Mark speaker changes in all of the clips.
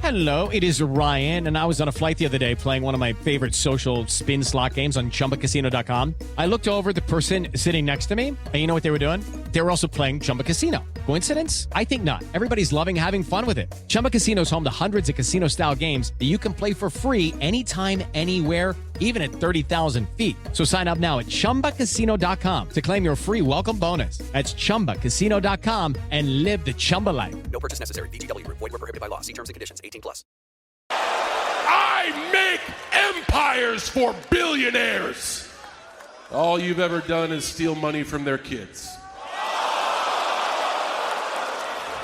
Speaker 1: Hello, it is Ryan, and I was on a flight the other day playing one of my favorite social spin slot games on ChumbaCasino.com. I looked over at the person sitting next to me, and you know what they were doing? They were also playing Chumba Casino. Coincidence? I think not. Everybody's loving having fun with it. Chumba Casino is home to hundreds of casino-style games that you can play for free anytime, anywhere, even at 30,000 feet. So sign up now at ChumbaCasino.com to claim your free welcome bonus. That's ChumbaCasino.com and live the Chumba life.
Speaker 2: No purchase necessary. VGW. Void where prohibited by law. See terms and conditions. 18+.
Speaker 3: I make empires for billionaires. All you've ever done is steal money from their kids.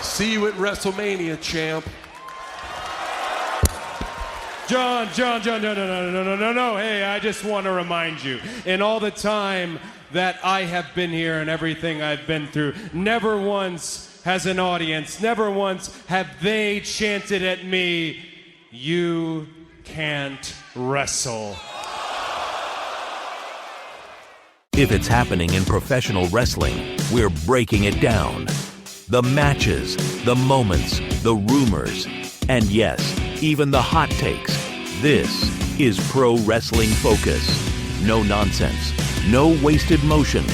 Speaker 3: See you at WrestleMania, champ.
Speaker 4: John, no. Hey, I just want to remind you, in all the time that I have been here and everything I've been through, never once has an audience, never once have they chanted at me, "You can't wrestle."
Speaker 5: If it's happening in professional wrestling, we're breaking it down. The matches, the moments, the rumors, and yes, even the hot takes. This is Pro Wrestling Focus. No nonsense, no wasted motion,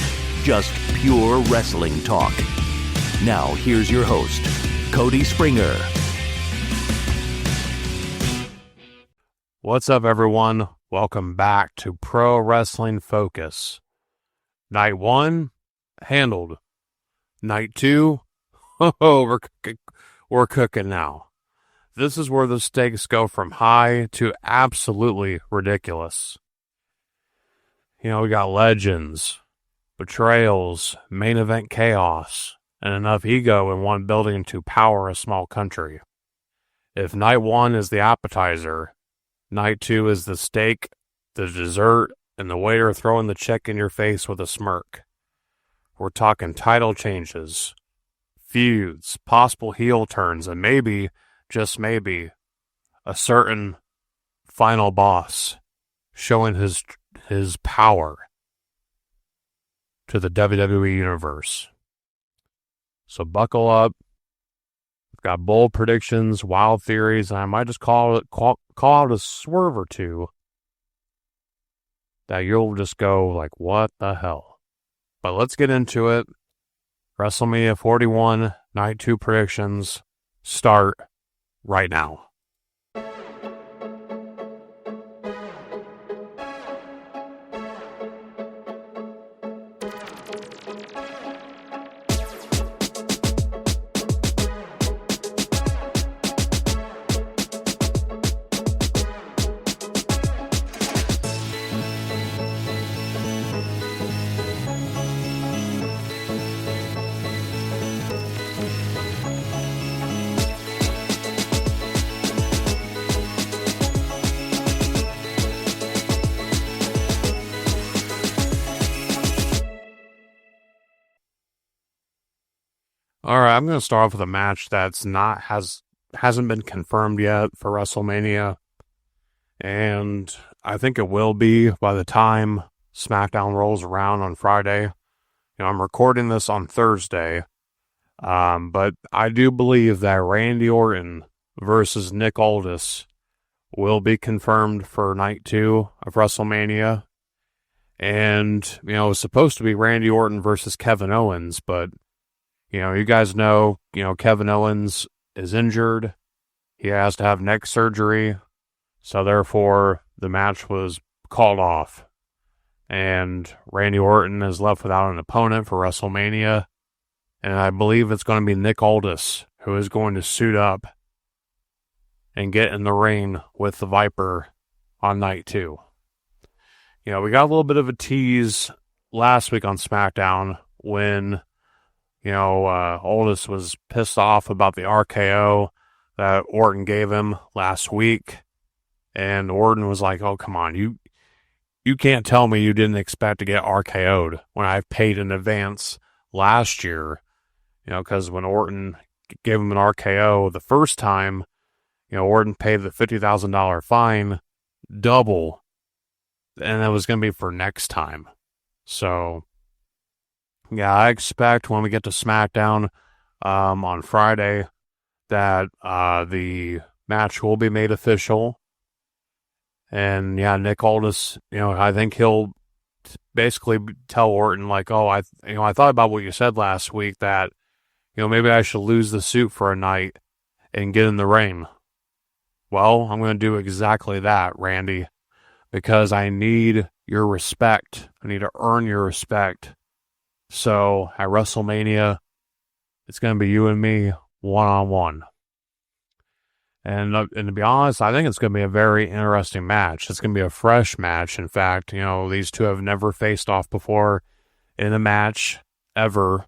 Speaker 5: just pure wrestling talk. Now, here's your host, Cody Springer.
Speaker 6: What's up, everyone? Welcome back to Pro Wrestling Focus. Night 1, handled. Night 2, we're cooking now. This is where the stakes go from high to absolutely ridiculous. You know, we got legends, betrayals, main event chaos, and enough ego in one building to power a small country. If night 1 is the appetizer, night 2 is the steak, the dessert, and the waiter throwing the check in your face with a smirk. We're talking title changes, feuds, possible heel turns, and maybe, just maybe, a certain final boss showing his power to the WWE Universe. So buckle up. We've got bold predictions, wild theories, and I might just call out a swerve or two that you'll just go like, what the hell? But let's get into it. WrestleMania 41, Night 2 predictions start right now. All right, I'm going to start off with a match that's hasn't been confirmed yet for WrestleMania, and I think it will be by the time SmackDown rolls around on Friday. You know, I'm recording this on Thursday, but I do believe that Randy Orton versus Nick Aldis will be confirmed for Night 2 of WrestleMania, and you know, it's supposed to be Randy Orton versus Kevin Owens, but you know, you guys know, Kevin Owens is injured. He has to have neck surgery. So therefore, the match was called off. And Randy Orton is left without an opponent for WrestleMania. And I believe it's going to be Nick Aldis who is going to suit up and get in the ring with the Viper on Night 2. You know, we got a little bit of a tease last week on SmackDown when Aldis was pissed off about the RKO that Orton gave him last week. And Orton was like, oh, come on, you can't tell me you didn't expect to get RKO'd when I paid in advance last year. Because when Orton gave him an RKO the first time, Orton paid the $50,000 fine, double, and that was going to be for next time. So yeah, I expect when we get to SmackDown on Friday that the match will be made official. And yeah, Nick Aldis, I think he'll basically tell Orton like, oh, I thought about what you said last week that, maybe I should lose the suit for a night and get in the ring. Well, I'm going to do exactly that, Randy, because I need your respect. I need to earn your respect. So at WrestleMania, it's going to be you and me one-on-one. And to be honest, I think it's going to be a very interesting match. It's going to be a fresh match. In fact, these two have never faced off before in a match ever.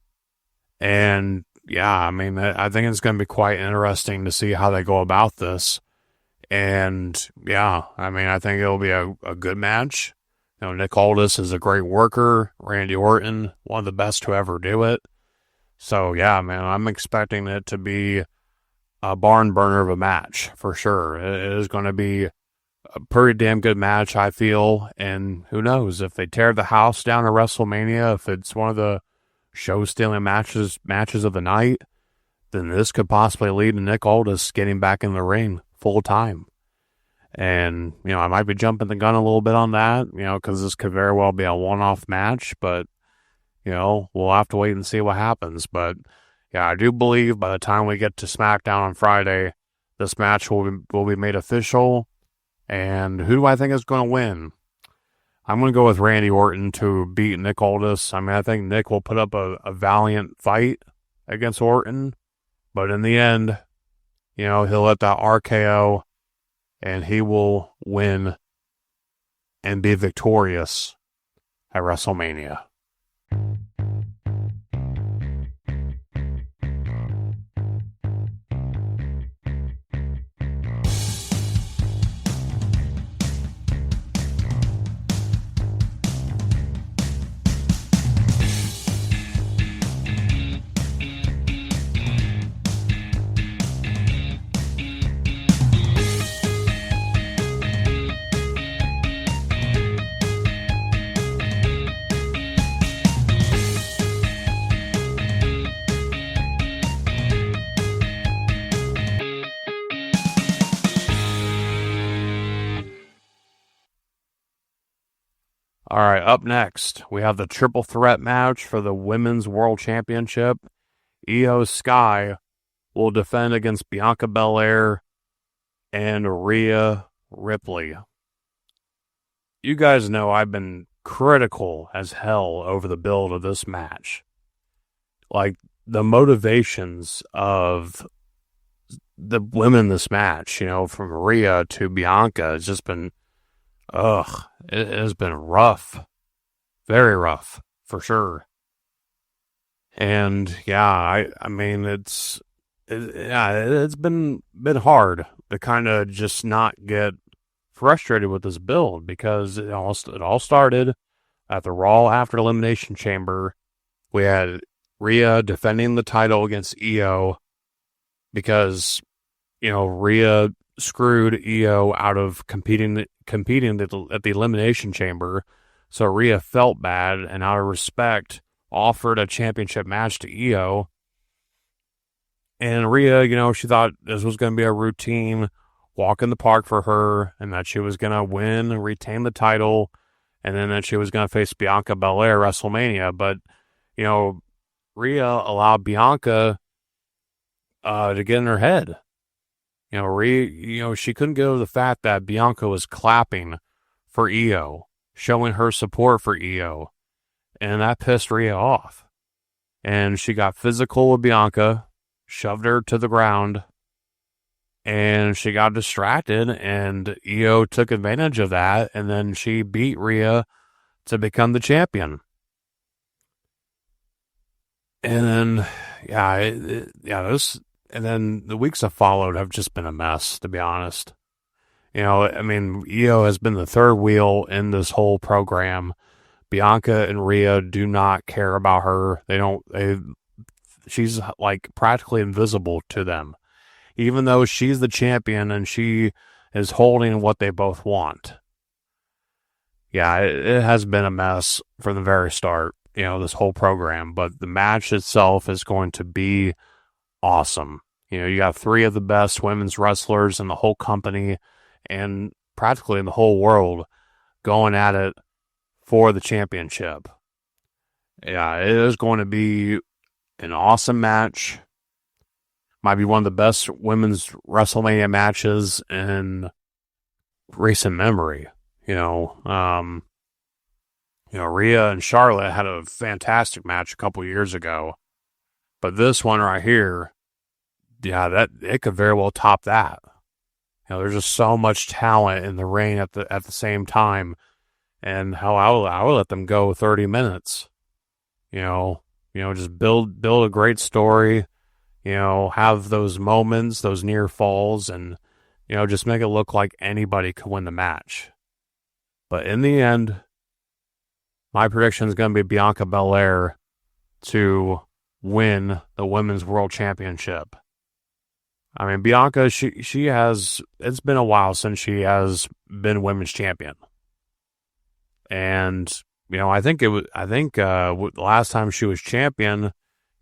Speaker 6: And yeah, I mean, I think it's going to be quite interesting to see how they go about this. And yeah, I mean, I think it'll be a good match. Nick Aldis is a great worker. Randy Orton, one of the best to ever do it. So yeah, man, I'm expecting it to be a barn burner of a match for sure. It is going to be a pretty damn good match, I feel. And who knows, if they tear the house down at WrestleMania, if it's one of the show-stealing matches of the night, then this could possibly lead to Nick Aldis getting back in the ring full time. And, I might be jumping the gun a little bit on that, because this could very well be a one-off match, but, we'll have to wait and see what happens. But, yeah, I do believe by the time we get to SmackDown on Friday, this match will be made official. And who do I think is going to win? I'm going to go with Randy Orton to beat Nick Aldis. I mean, I think Nick will put up a valiant fight against Orton, but in the end, he'll let that RKO, and he will win and be victorious at WrestleMania. All right, up next, we have the triple threat match for the Women's World Championship. Io Sky will defend against Bianca Belair and Rhea Ripley. You guys know I've been critical as hell over the build of this match. Like, the motivations of the women in this match, from Rhea to Bianca, has just been it has been rough. Very rough, for sure. And yeah, I mean, it's been hard to kind of just not get frustrated with this build, because it all started at the Raw after Elimination Chamber. We had Rhea defending the title against Io because, Rhea screwed Io out of competing at the Elimination Chamber. So Rhea felt bad and out of respect offered a championship match to Io. And Rhea, she thought this was going to be a routine walk in the park for her, and that she was going to win and retain the title, and then that she was going to face Bianca Belair at WrestleMania. But, Rhea allowed Bianca to get in her head. Rhea, she couldn't get over the fact that Bianca was clapping for Io, showing her support for Io, and that pissed Rhea off. And she got physical with Bianca, shoved her to the ground, and she got distracted, and Io took advantage of that, and then she beat Rhea to become the champion. And then, and then the weeks that followed have just been a mess, to be honest. I mean, Io has been the third wheel in this whole program. Bianca and Rhea do not care about her. She's like practically invisible to them, even though she's the champion and she is holding what they both want. Yeah, it has been a mess from the very start, this whole program, but the match itself is going to be awesome. You know, you got three of the best women's wrestlers in the whole company and practically in the whole world going at it for the championship. Yeah, it is going to be an awesome match. Might be one of the best women's WrestleMania matches in recent memory. Rhea and Charlotte had a fantastic match a couple years ago, but this one right here, yeah, that it could very well top that. There's just so much talent in the ring at the same time, and how I would let them go 30 minutes. Just build a great story. Have those moments, those near falls, and just make it look like anybody could win the match. But in the end, my prediction is going to be Bianca Belair to win the Women's World Championship. I mean, Bianca, she has, it's been a while since she has been Women's Champion. And, I think the last time she was champion,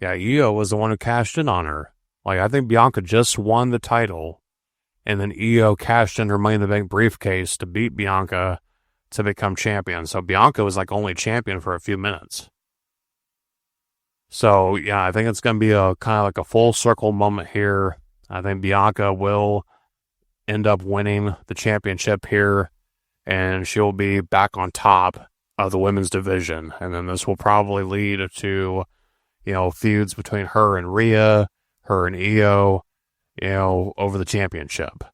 Speaker 6: yeah, Io was the one who cashed in on her. Like, I think Bianca just won the title, and then Io cashed in her Money in the Bank briefcase to beat Bianca to become champion. So Bianca was like only champion for a few minutes. So yeah, I think it's going to be a kind of like a full circle moment here. I think Bianca will end up winning the championship here, and she'll be back on top of the women's division. And then this will probably lead to, feuds between her and Rhea, her and Io, over the championship.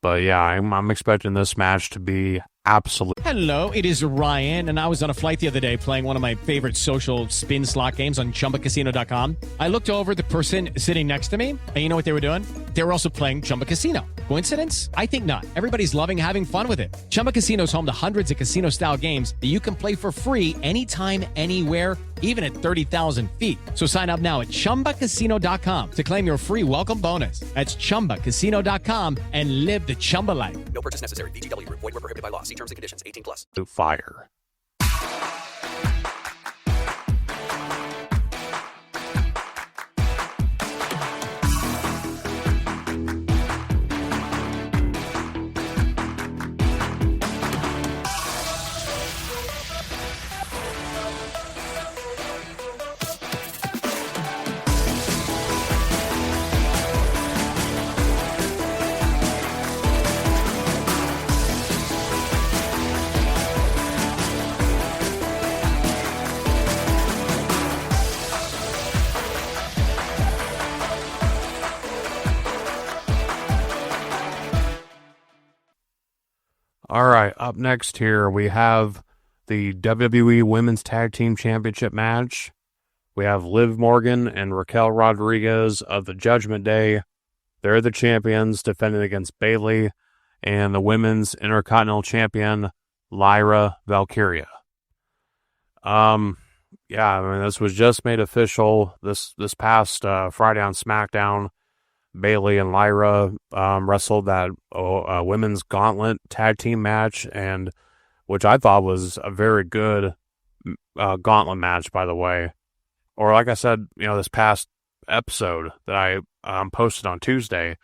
Speaker 6: But yeah, I'm expecting this match to be absolute.
Speaker 1: Hello, it is Ryan, and I was on a flight the other day playing one of my favorite social spin slot games on ChumbaCasino.com. I looked over at the person sitting next to me, and you know what they were doing? They were also playing Chumba Casino. Coincidence? I think not. Everybody's loving having fun with it. Chumba Casino is home to hundreds of casino-style games that you can play for free anytime, anywhere, even at 30,000 feet. So sign up now at ChumbaCasino.com to claim your free welcome bonus. That's ChumbaCasino.com and live the Chumba life.
Speaker 2: No purchase necessary. VGW Group. Void where prohibited by law. See terms and conditions. 18+.
Speaker 6: Fire. All right, up next here, we have the WWE Women's Tag Team Championship match. We have Liv Morgan and Raquel Rodriguez of the Judgment Day. They're the champions defending against Bayley and the Women's Intercontinental Champion, Lyra Valkyria. This was just made official this past Friday on SmackDown. Bayley and Lyra wrestled that women's gauntlet tag team match, and which I thought was a very good gauntlet match, by the way. Or like I said, this past episode that I posted on Tuesday,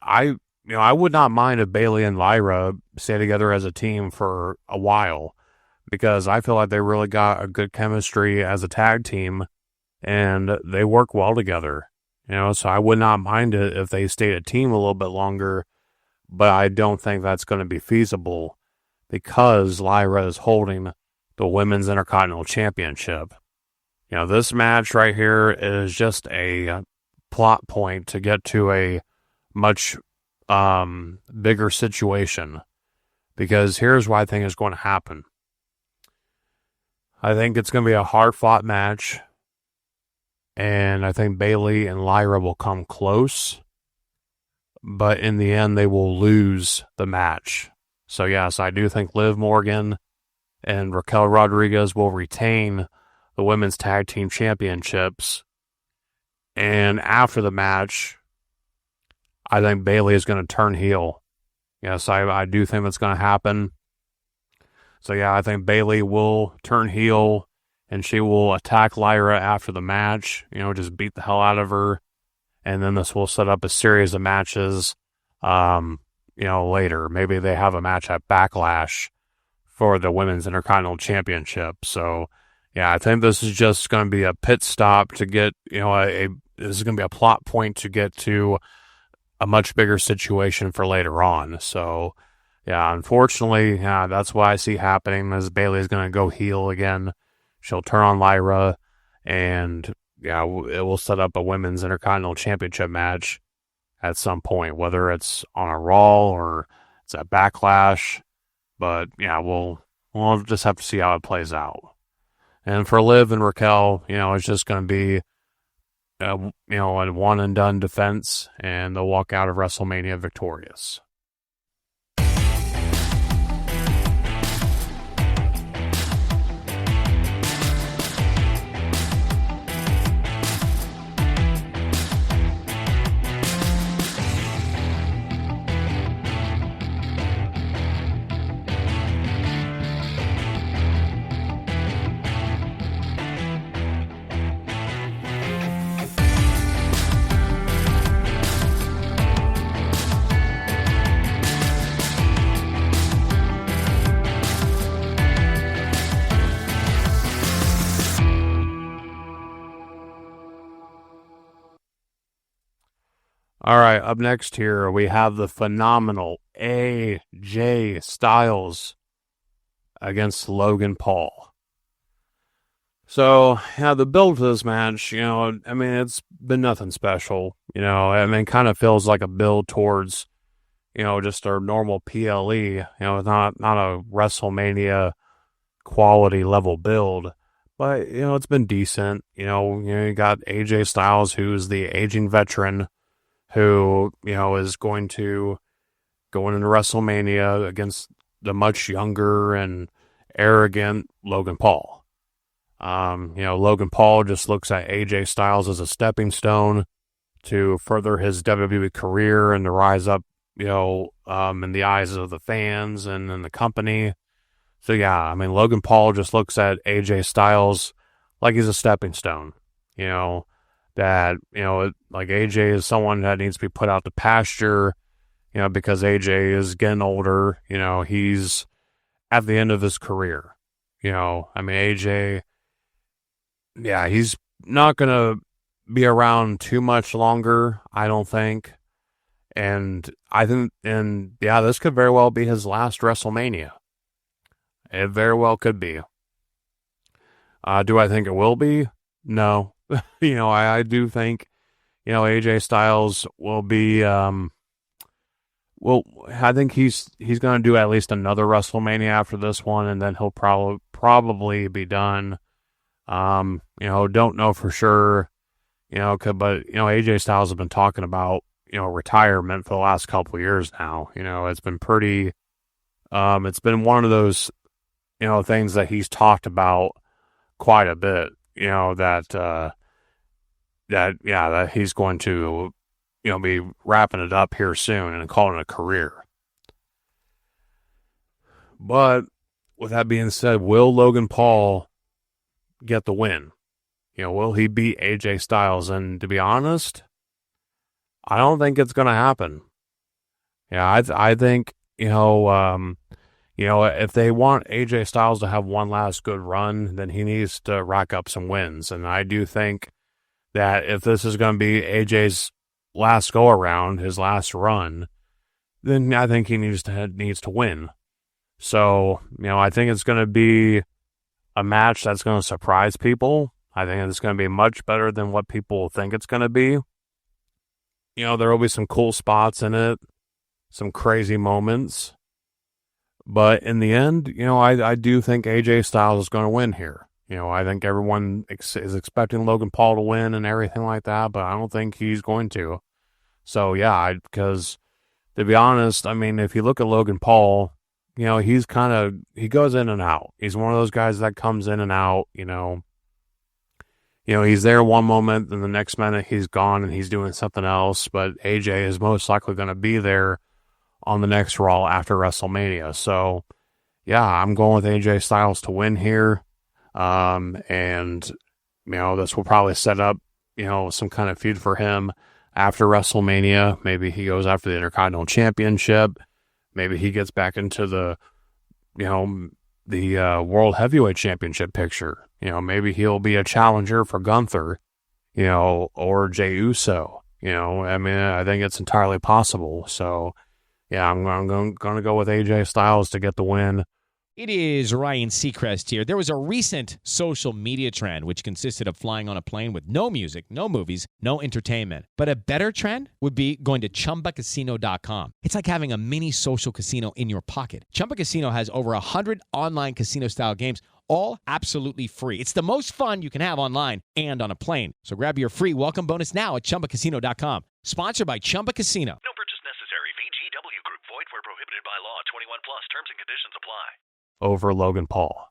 Speaker 6: I would not mind if Bayley and Lyra stay together as a team for a while, because I feel like they really got a good chemistry as a tag team, and they work well together. So I would not mind it if they stayed a team a little bit longer, but I don't think that's going to be feasible because Lyra is holding the Women's Intercontinental Championship. This match right here is just a plot point to get to a much bigger situation, because here's what I think is going to happen. I think it's going to be a hard-fought match. And I think Bayley and Lyra will come close, but in the end, they will lose the match. So yes, I do think Liv Morgan and Raquel Rodriguez will retain the Women's Tag Team Championships. And after the match, I think Bayley is going to turn heel. Yes, I do think that's going to happen. So yeah, I think Bayley will turn heel, and she will attack Lyra after the match, just beat the hell out of her. and then this will set up a series of matches, later. Maybe they have a match at Backlash for the Women's Intercontinental Championship. So, yeah, I think this is just going to be a pit stop to get, this is going to be a plot point to get to a much bigger situation for later on. So, yeah, unfortunately, that's what I see happening as Bayley's going to go heel again. She'll turn on Lyra, and, yeah, it will set up a Women's Intercontinental Championship match at some point, whether it's on a Raw or it's at Backlash. But, yeah, we'll just have to see how it plays out. And for Liv and Raquel, it's just going to be, a one-and-done defense, and they'll walk out of WrestleMania victorious. All right, up next here, we have the phenomenal AJ Styles against Logan Paul. So, the build for this match, it's been nothing special. Kind of feels like a build towards, just a normal PLE, not a WrestleMania quality level build. But, it's been decent. You got AJ Styles, who's the aging veteran, who, is going to go into WrestleMania against the much younger and arrogant Logan Paul. Logan Paul just looks at AJ Styles as a stepping stone to further his WWE career and to rise up, in the eyes of the fans and in the company. So, yeah, Logan Paul just looks at AJ Styles like he's a stepping stone, that, like AJ is someone that needs to be put out to pasture, because AJ is getting older, he's at the end of his career, AJ, yeah, he's not going to be around too much longer, I don't think. And this could very well be his last WrestleMania. It very well could be. Do I think it will be? No. I do think, AJ Styles will be, I think he's going to do at least another WrestleMania after this one, and then he'll probably be done. Don't know for sure, but, AJ Styles has been talking about, retirement for the last couple of years now. It's been pretty, it's been one of those, things that he's talked about quite a bit. That he's going to, be wrapping it up here soon and calling it a career. But with that being said, will Logan Paul get the win? Will he beat AJ Styles? And to be honest, I don't think it's going to happen. Yeah, I think, if they want AJ Styles to have one last good run, then he needs to rack up some wins. And I do think that if this is going to be AJ's last go-around, his last run, then I think he needs to win. So, I think it's going to be a match that's going to surprise people. I think it's going to be much better than what people think it's going to be. There will be some cool spots in it, some crazy moments. But in the end, I do think AJ Styles is going to win here. I think everyone is expecting Logan Paul to win and everything like that, but I don't think he's going to. So, yeah, because to be honest, if you look at Logan Paul, he goes in and out. He's one of those guys that comes in and out, he's there one moment, and the next minute he's gone and he's doing something else, but AJ is most likely going to be there on the next Raw after WrestleMania. So, yeah, I'm going with AJ Styles to win here. And, this will probably set up, some kind of feud for him after WrestleMania. Maybe he goes after the Intercontinental Championship. Maybe he gets back into the World Heavyweight Championship picture. Maybe he'll be a challenger for Gunther, or Jey Uso. I think it's entirely possible. So, yeah, I'm going to go with AJ Styles to get the win.
Speaker 1: It is Ryan Seacrest here. There was a recent social media trend which consisted of flying on a plane with no music, no movies, no entertainment. But a better trend would be going to ChumbaCasino.com. It's like having a mini social casino in your pocket. Chumba Casino has over 100 online casino-style games, all absolutely free. It's the most fun you can have online and on a plane. So grab your free welcome bonus now at ChumbaCasino.com. Sponsored by Chumba Casino.
Speaker 7: No purchase necessary. VGW Group. Void where prohibited by law. 21 plus. Terms and conditions apply.
Speaker 6: Over Logan Paul.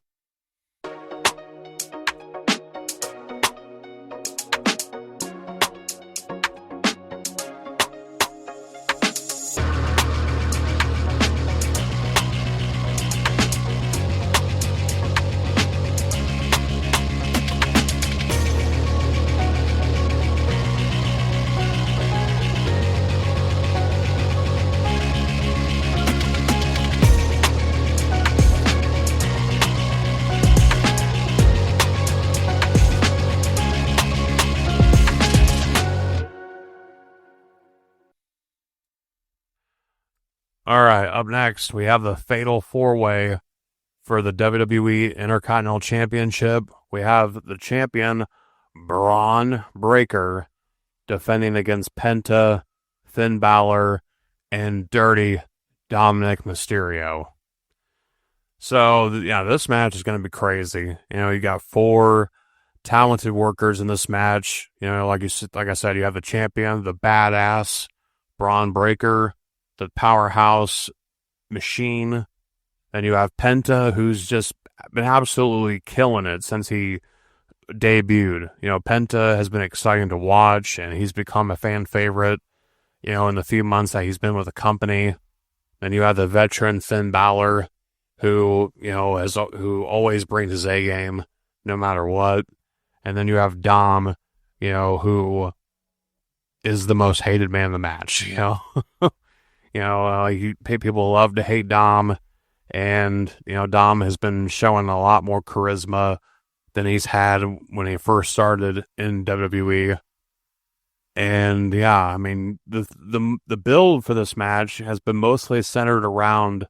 Speaker 6: All right, up next, we have the Fatal 4-Way for the WWE Intercontinental Championship. We have the champion, Braun Breaker, defending against Penta, Finn Balor, and Dirty Dominic Mysterio. So, this match is going to be crazy. You got 4 talented workers in this match. Like I said, you have the champion, the badass, Braun Breaker, the powerhouse machine. And you have Penta, who's just been absolutely killing it since he debuted. Penta has been exciting to watch, and he's become a fan favorite, in the few months that he's been with the company. Then you have the veteran Finn Balor, who, who always brings his A game no matter what. And then you have Dom, who is the most hated man in the match, people love to hate Dom, and, Dom has been showing a lot more charisma than he's had when he first started in WWE. And, the build for this match has been mostly centered around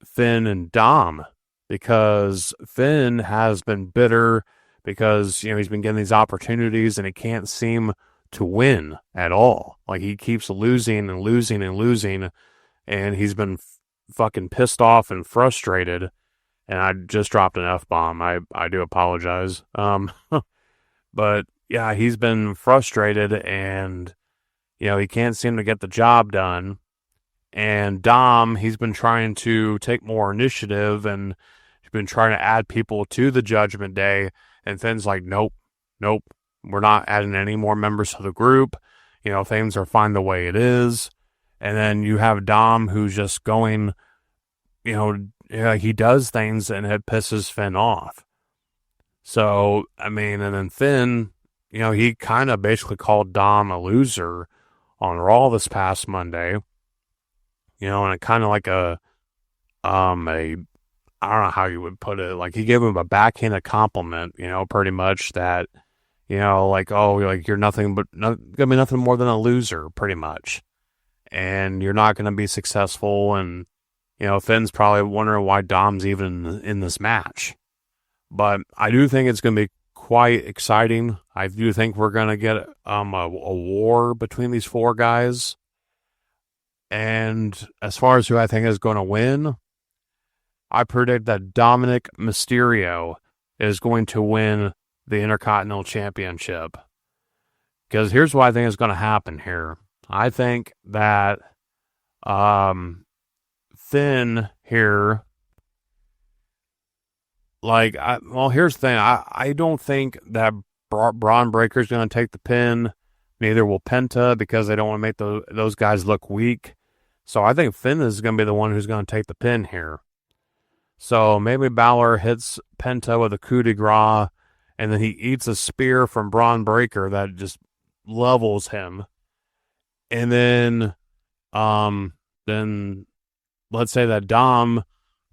Speaker 6: Finn and Dom, because Finn has been bitter because, he's been getting these opportunities and he can't seem to win at all. Like, he keeps losing and losing and losing, and he's been fucking pissed off and frustrated. And I just dropped an F-bomb. I do apologize. But yeah, he's been frustrated, and he can't seem to get the job done. And Dom, he's been trying to take more initiative, and he's been trying to add people to the Judgment Day, and Finn's like, nope, we're not adding any more members to the group. Things are fine the way it is. And then you have Dom, who's just going, he does things and it pisses Finn off. So, and then Finn, he kind of basically called Dom a loser on Raw this past Monday. And it kind of like I don't know how you would put it. Like, he gave him a backhanded compliment, pretty much that, you're nothing gonna be nothing more than a loser, pretty much. And you're not gonna be successful. And, Finn's probably wondering why Dom's even in this match. But I do think it's gonna be quite exciting. I do think we're gonna get a war between these 4 guys. And as far as who I think is gonna win, I predict that Dominic Mysterio is going to win the Intercontinental Championship. Because here's what I think is going to happen here. I think that Finn here, here's the thing. I don't think that Braun Breaker is going to take the pin. Neither will Penta, because they don't want to make those guys look weak. So I think Finn is going to be the one who's going to take the pin here. So maybe Balor hits Penta with a coup de grace, and then he eats a spear from Braun Breaker that just levels him. And then let's say that Dom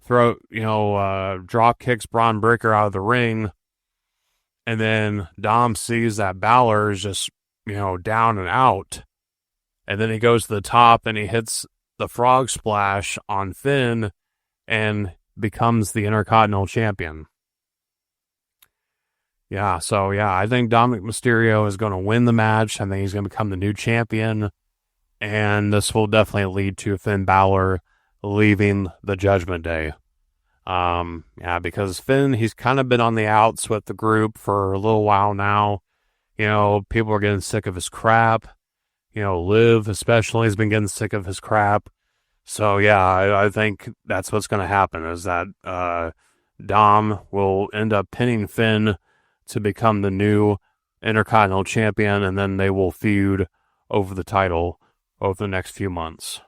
Speaker 6: drop kicks Braun Breaker out of the ring, and then Dom sees that Balor is just, down and out, and then he goes to the top and he hits the frog splash on Finn and becomes the Intercontinental Champion. I think Dominic Mysterio is going to win the match. I think he's going to become the new champion, and this will definitely lead to Finn Balor leaving the Judgment Day. Because Finn, he's kind of been on the outs with the group for a little while now. People are getting sick of his crap. Liv especially has been getting sick of his crap. So, I think that's what's going to happen, is that Dom will end up pinning Finn to become the new Intercontinental Champion, and then they will feud over the title over the next few months.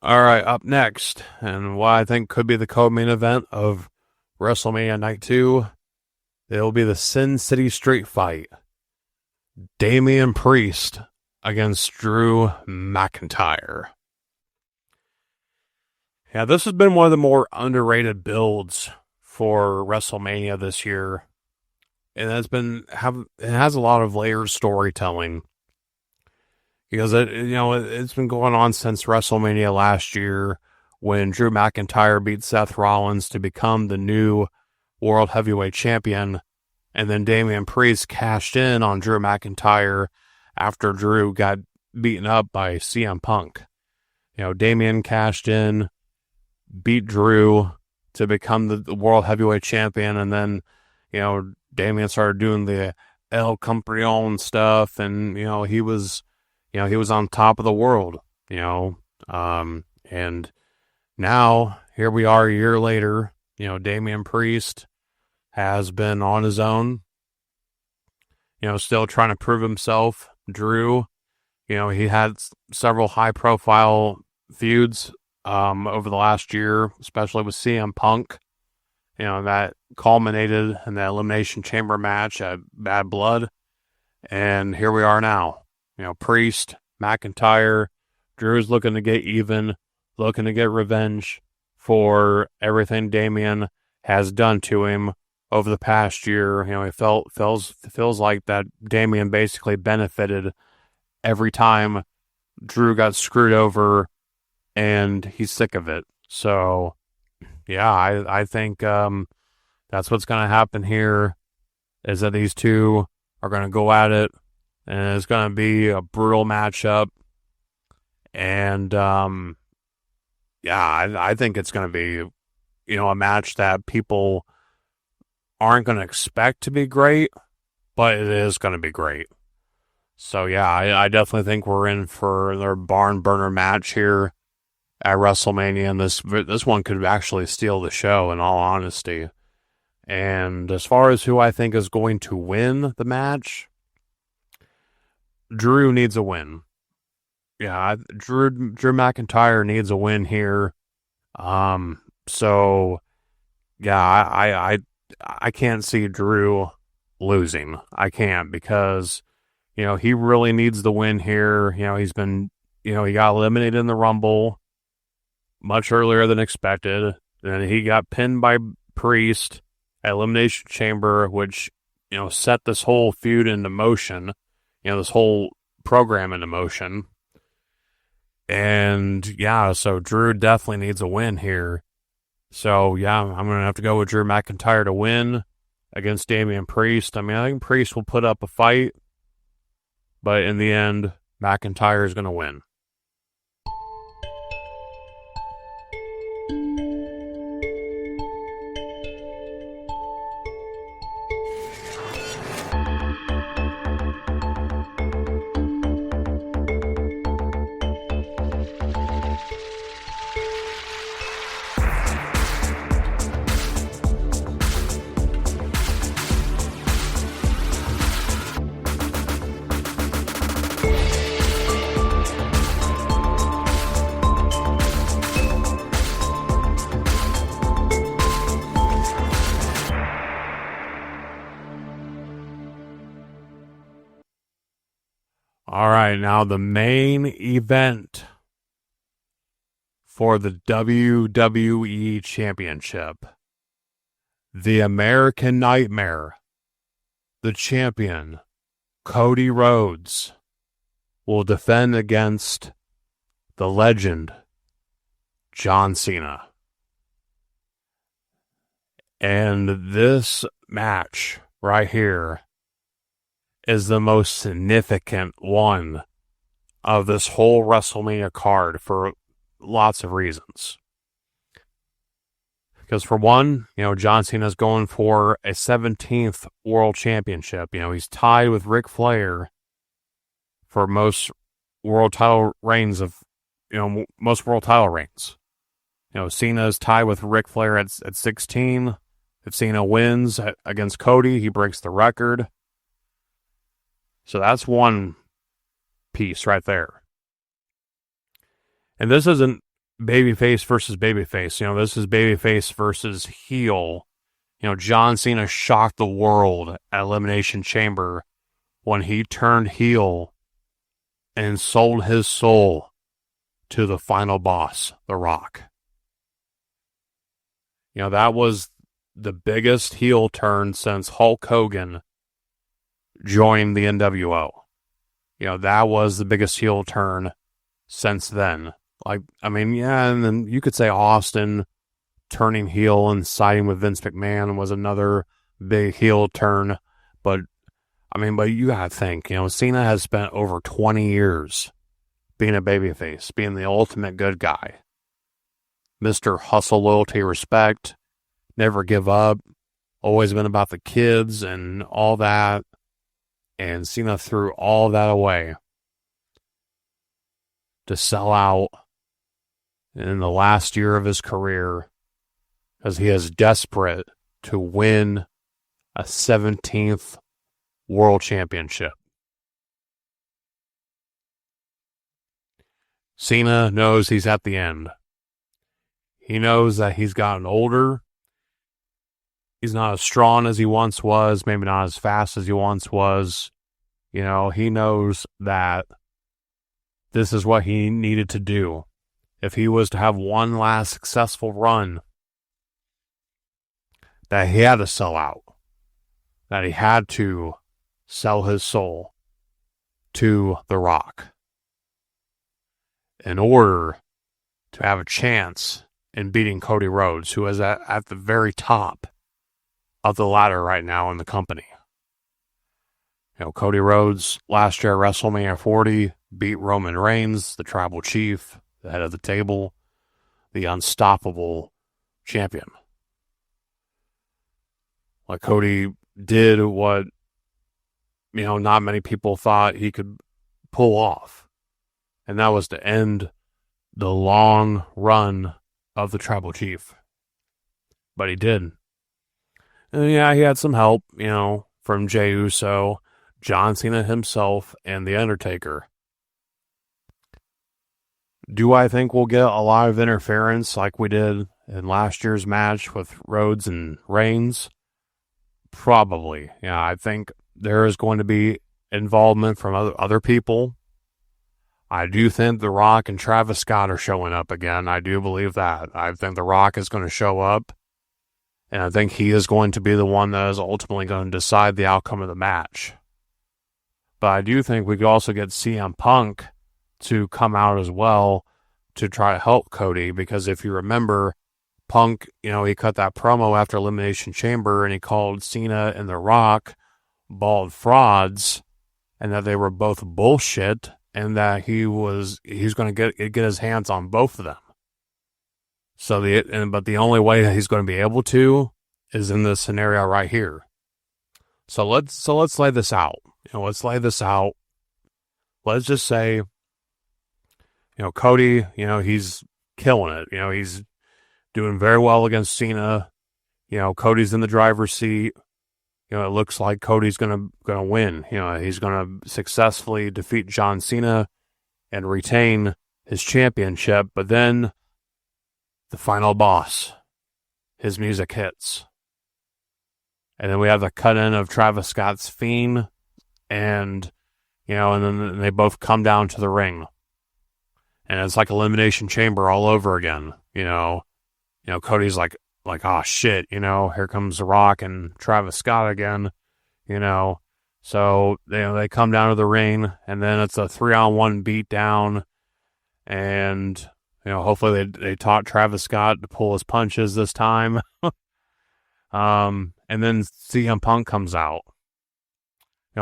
Speaker 6: All right, up next, and what I think could be the co-main event of WrestleMania Night 2, it'll be the Sin City Street Fight. Damian Priest against Drew McIntyre. Yeah, this has been one of the more underrated builds for WrestleMania this year, and it has a lot of layered storytelling. Because it's been going on since WrestleMania last year, when Drew McIntyre beat Seth Rollins to become the new World Heavyweight Champion, and then Damian Priest cashed in on Drew McIntyre after Drew got beaten up by CM Punk. Damian cashed in, beat Drew to become the World Heavyweight Champion, and then, Damian started doing the El Campeón stuff, and, he was on top of the world, and now here we are a year later. Damian Priest has been on his own, still trying to prove himself. Drew, he had several high profile feuds, over the last year, especially with CM Punk, that culminated in the Elimination Chamber match at Bad Blood. And here we are now. Priest, McIntyre, Drew's looking to get even, looking to get revenge for everything Damian has done to him over the past year. He feels like that Damian basically benefited every time Drew got screwed over, and he's sick of it. So, I think that's what's going to happen here, is that these two are going to go at it. And it's going to be a brutal matchup. And, I think it's going to be, a match that people aren't going to expect to be great, but it is going to be great. So, I definitely think we're in for their barn burner match here at WrestleMania. And this one could actually steal the show, in all honesty. And as far as who I think is going to win the match, Drew needs a win. Drew McIntyre needs a win here. I can't see Drew losing. I can't, because, he really needs the win here. He's been, he got eliminated in the Rumble much earlier than expected. Then he got pinned by Priest at Elimination Chamber, which, set this whole feud into motion. This whole program into motion. And, so Drew definitely needs a win here. So, I'm going to have to go with Drew McIntyre to win against Damian Priest. I think Priest will put up a fight, but in the end, McIntyre is going to win. All right, now the main event for the WWE Championship. The American Nightmare, the champion, Cody Rhodes, will defend against the legend, John Cena. And this match right here is the most significant one of this whole WrestleMania card for lots of reasons. Because for one, John Cena's going for a 17th World Championship. He's tied with Ric Flair for most world title reigns most world title reigns. Cena's tied with Ric Flair at 16. If Cena wins against Cody, he breaks the record. So that's one piece right there. And this isn't babyface versus babyface. This is babyface versus heel. John Cena shocked the world at Elimination Chamber when he turned heel and sold his soul to the final boss, The Rock. That was the biggest heel turn since Hulk Hogan joined the NWO. That was the biggest heel turn since then. And then you could say Austin turning heel and siding with Vince McMahon was another big heel turn. But you gotta think, Cena has spent over 20 years being a babyface, being the ultimate good guy. Mr. Hustle, Loyalty, Respect, never give up, always been about the kids and all that. And Cena threw all that away to sell out in the last year of his career because he is desperate to win a 17th World Championship. Cena knows he's at the end. He knows that he's gotten older. He's not as strong as he once was, maybe not as fast as he once was. He knows that this is what he needed to do. If he was to have one last successful run, that he had to sell out. That he had to sell his soul to The Rock in order to have a chance in beating Cody Rhodes, who is at the very top of the ladder right now in the company. Cody Rhodes last year at WrestleMania 40 beat Roman Reigns, the tribal chief, the head of the table, the unstoppable champion. Cody did what, not many people thought he could pull off. And that was to end the long run of the tribal chief. But he did. And he had some help, from Jey Uso, John Cena himself, and The Undertaker. Do I think we'll get a lot of interference like we did in last year's match with Rhodes and Reigns? Probably. I think there is going to be involvement from other people. I do think The Rock and Travis Scott are showing up again. I do believe that. I think The Rock is going to show up. And I think he is going to be the one that is ultimately going to decide the outcome of the match. But I do think we could also get CM Punk to come out as well to try to help Cody. Because if you remember, Punk, he cut that promo after Elimination Chamber and he called Cena and The Rock bald frauds and that they were both bullshit and that he's going to get his hands on both of them. But the only way that he's going to be able to is in this scenario right here. So let's lay this out. Let's lay this out. Let's just say, Cody, he's killing it. He's doing very well against Cena. Cody's in the driver's seat. It looks like Cody's gonna win. He's gonna successfully defeat John Cena and retain his championship. But then the final boss, his music hits. And then we have the cut in of Travis Scott's Fiend. And, and then they both come down to the ring. And it's like Elimination Chamber all over again, Cody's like, oh shit, here comes The Rock and Travis Scott again, So, they come down to the ring, and then it's a 3-on-1 beatdown, and, hopefully they taught Travis Scott to pull his punches this time. And then CM Punk comes out.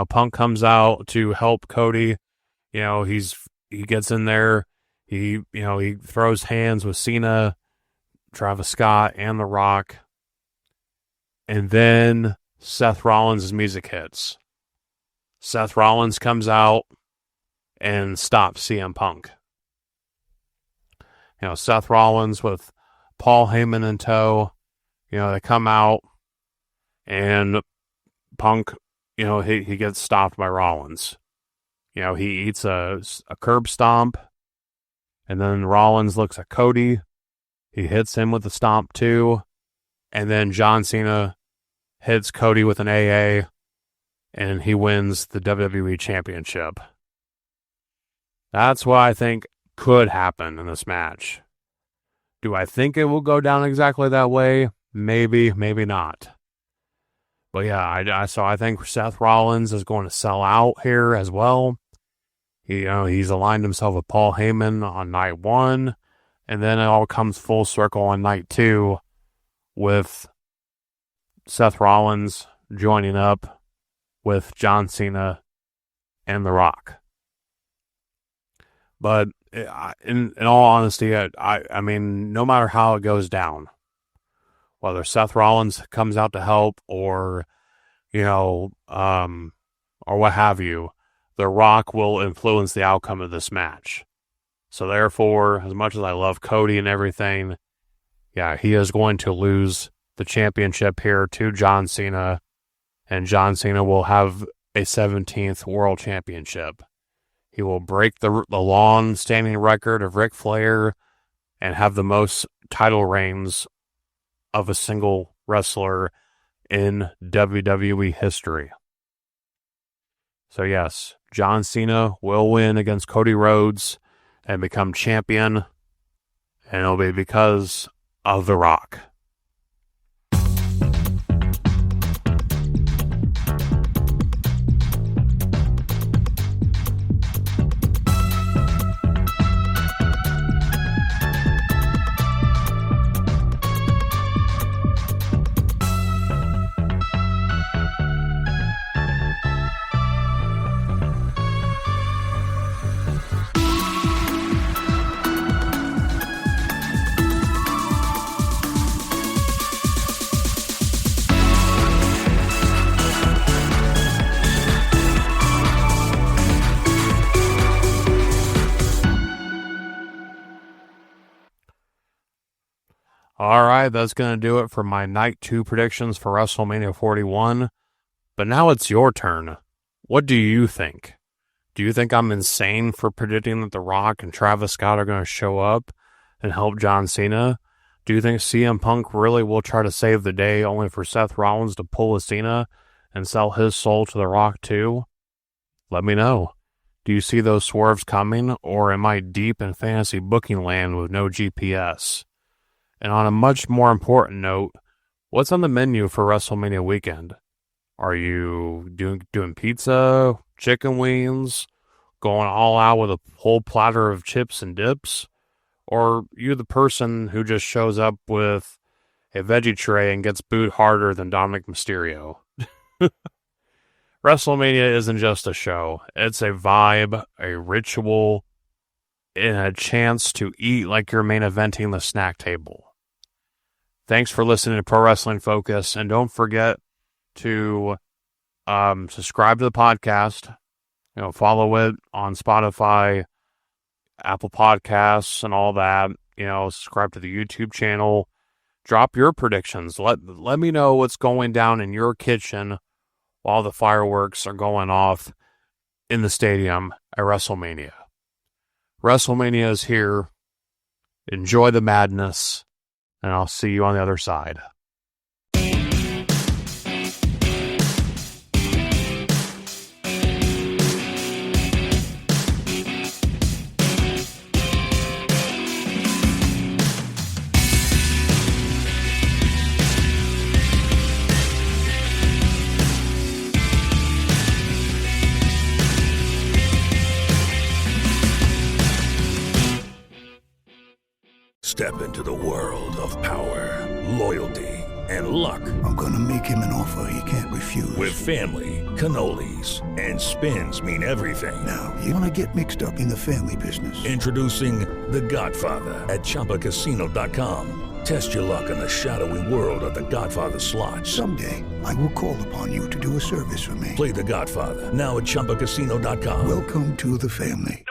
Speaker 6: Punk comes out to help Cody. He gets in there. He throws hands with Cena, Travis Scott, and The Rock. And then Seth Rollins' music hits. Seth Rollins comes out and stops CM Punk. Seth Rollins with Paul Heyman in tow. They come out, and Punk, he gets stopped by Rollins. He eats a curb stomp, and then Rollins looks at Cody. He hits him with a stomp too, and then John Cena hits Cody with an AA, and he wins the WWE Championship. That's what I think could happen in this match. Do I think it will go down exactly that way? Maybe, maybe not. But yeah, so I think Seth Rollins is going to sell out here as well. He's aligned himself with Paul Heyman on night 1, and then it all comes full circle on night 2 with Seth Rollins joining up with John Cena and The Rock. But in all honesty, I mean, no matter how it goes down, whether Seth Rollins comes out to help or what have you, The Rock will influence the outcome of this match. So therefore, as much as I love Cody and everything, he is going to lose the championship here to John Cena, and John Cena will have a 17th World Championship. He will break the long-standing record of Ric Flair and have the most title reigns of a single wrestler in WWE history. So yes, John Cena will win against Cody Rhodes and become champion, and it'll be because of The Rock. All right, that's going to do it for my Night 2 predictions for WrestleMania 41. But now it's your turn. What do you think? Do you think I'm insane for predicting that The Rock and Travis Scott are going to show up and help John Cena? Do you think CM Punk really will try to save the day only for Seth Rollins to pull a Cena and sell his soul to The Rock too? Let me know. Do you see those swerves coming, or am I deep in fantasy booking land with no GPS? And on a much more important note, what's on the menu for WrestleMania weekend? Are you doing pizza, chicken wings, going all out with a whole platter of chips and dips? Or are you the person who just shows up with a veggie tray and gets booed harder than Dominic Mysterio? WrestleMania isn't just a show. It's a vibe, a ritual, and a chance to eat like you're main eventing the snack table. Thanks for listening to Pro Wrestling Focus, and don't forget to subscribe to the podcast. Follow it on Spotify, Apple Podcasts, and all that. Subscribe to the YouTube channel. Drop your predictions. Let me know what's going down in your kitchen while the fireworks are going off in the stadium at WrestleMania. WrestleMania is here. Enjoy the madness. And I'll see you on the other side.
Speaker 8: Step into the world of power, loyalty, and luck.
Speaker 9: I'm gonna make him an offer he can't refuse.
Speaker 8: With family, cannolis, and spins mean everything.
Speaker 9: Now, you wanna get mixed up in the family business.
Speaker 8: Introducing The Godfather at ChumbaCasino.com. Test your luck in the shadowy world of The Godfather slot.
Speaker 9: Someday, I will call upon you to do a service for me.
Speaker 8: Play The Godfather now at ChumbaCasino.com.
Speaker 9: Welcome to the family.